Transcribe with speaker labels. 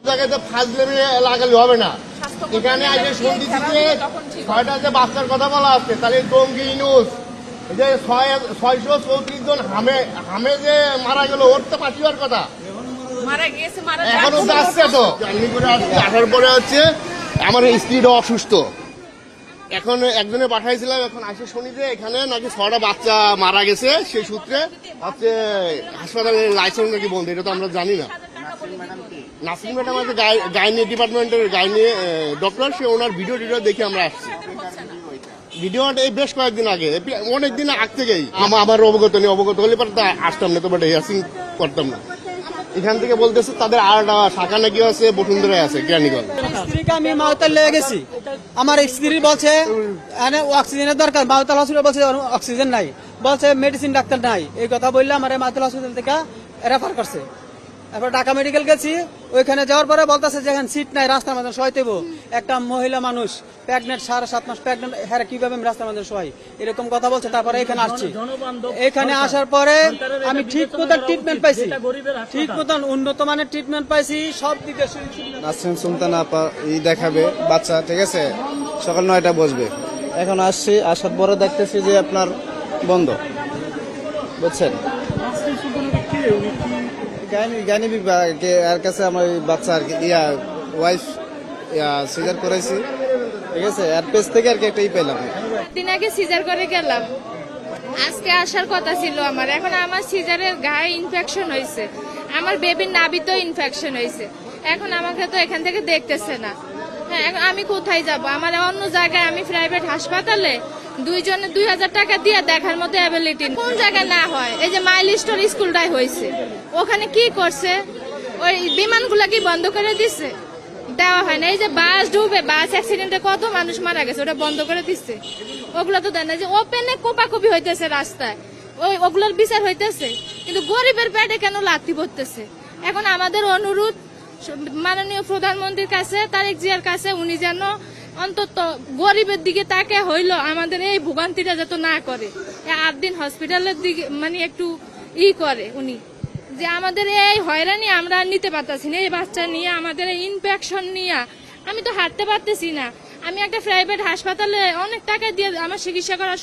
Speaker 1: জায়গাতে ফাজলামি লাগালে হবে না। এখানে আগে শুনতেছি যে 6টা যে বাচ্চার কথা বলা আছে, তাহলে টঙ্গী নিউজ যে 634 জন হামে যে মারা গেল, ওর তো পাঠিবার কথা, এখনো যাচ্ছে তো। জার্নি করে আসছি, আসার পরে হচ্ছে আমার স্ত্রীটা অসুস্থ, এখন একজনে পাঠাইছিলাম, এখন আসে শুনি যে এখানে নাকি 6টা বাচ্চা মারা গেছে, সেই সূত্রে হচ্ছে হাসপাতালের লাইসেন্স নাকি বন্ধ। এটা তো আমরা জানি না। নাসরিন ম্যাডাম আছে গাইনি ডিপার্টমেন্টের গাইনি ডক্টর, সে ওনার ভিডিও দেখে আমরা আসছি। ভিডিওটা এই বেশ কয়েকদিন আগে, অনেকদিন আগ থেকেই আমার অবগত নেই। অবগত হলে পরে তা আসতাম না, তো বাট হেয়ারিং করতাম না। এখান থেকে বলতেছে তাদের আর শাখা নাকি আছে বসুন্ধরায় আছে, কেরানীগঞ্জ।
Speaker 2: স্ত্রীকে আমি মাওতাল লেগে গেছি, আমার স্ত্রী বলছে অক্সিজেনের দরকার, মাওতাল হসপিটাল বলছে অক্সিজেন নাই, বলছে মেডিসিন ডাক্তার নাই। এই কথা বললে আমার মাওতাল হসপিটাল থেকে রেফার করছে। এরপর ঢাকা মেডিকেল গেছি, ওইখানে যাওয়ার পরে বলতেছে যে এখানে সিট নাই, রাস্তার মধ্যে শোয়াই দেবো। একটা মহিলা মানুষ প্রেগনেন্ট, 7.5 মাস প্রেগনেন্ট, হ্যাঁ কিভাবে আমি রাস্তার মধ্যে শোয়াই, এরকম কথা বলছে। তারপরে এখানে আসছি, এখানে আসার পরে আমি ঠিক মতন ট্রিটমেন্ট পাইছি, ঠিক মতন উন্নত মানের ট্রিটমেন্ট পাইছি সব দিকে।
Speaker 3: নাসরিন সুলতানা আপা দেখাবে বাচ্চা, ঠিক আছে, সকাল 9টা বসবে। এখন আসছি, আসার পরে দেখতেছি যে আপনার বন্ধ, বুঝছেন। গাইনি বিভাগে এর কাছে আমার বাচ্চা আর কি ওয়াইফ সিজার করাইছি, ঠিক আছে, এর পেজ থেকে আর কি একটা পেলাম।
Speaker 4: দিন আগে সিজার করে গেলাম, আজকে আসার কথা ছিল আমার। এখন আমার সিজারের গায়ে ইনফেকশন হয়েছে, আমার বেবির নাভিতেও ইনফেকশন হয়েছে। এখন আমাকে তো এখান থেকে দেখতেছে না। হ্যাঁ, আমি কোথায় যাব? আমার অন্য জায়গায়, আমি প্রাইভেট হাসপাতালে 2 জনে 2000 টাকা দিয়ে দেখার মতো অ্যাবিলিটি কোন জায়গায় না হয়। এই যে মাইল স্টোর স্কুলটাই হয়েছে, ওখানে কি করছে? ওই বিমানগুলা কি বন্ধ করে দিচ্ছে? দেওয়া হয় না। এই যে বাস ডুবে, বাস অ্যাক্সিডেন্টে কত মানুষ মারা গেছে, ওটা বন্ধ করে দিচ্ছে। ওগুলো তো দেয় না। যে ওপেনে কোপাকুপি হইতেছে রাস্তায়, ওগুলোর বিচার হইতেছে, কিন্তু গরিবের পেটে কেন লাথি পড়তেছে? এখন আমাদের অনুরোধ মাননীয় প্রধানমন্ত্রীর কাছে, তারেক জিয়ার কাছে, উনি যেন অন্তত গরিবের দিকে তাকে হইলো আমাদের এই ভোগান্তিটা যত না করে, 8 দিন হসপিটালের দিকে মানে একটু করে উনি, যে আমাদের এই হয়রানি আমরা নিতে পারতেছি না। এই বাচ্চা নিয়ে, আমাদের এই ইনফেকশন নিয়ে আমি তো হাঁটতে পারতেছি না। আমি একটা প্রাইভেট হাসপাতালে অনেক টাকা দিয়ে আমার চিকিৎসা করা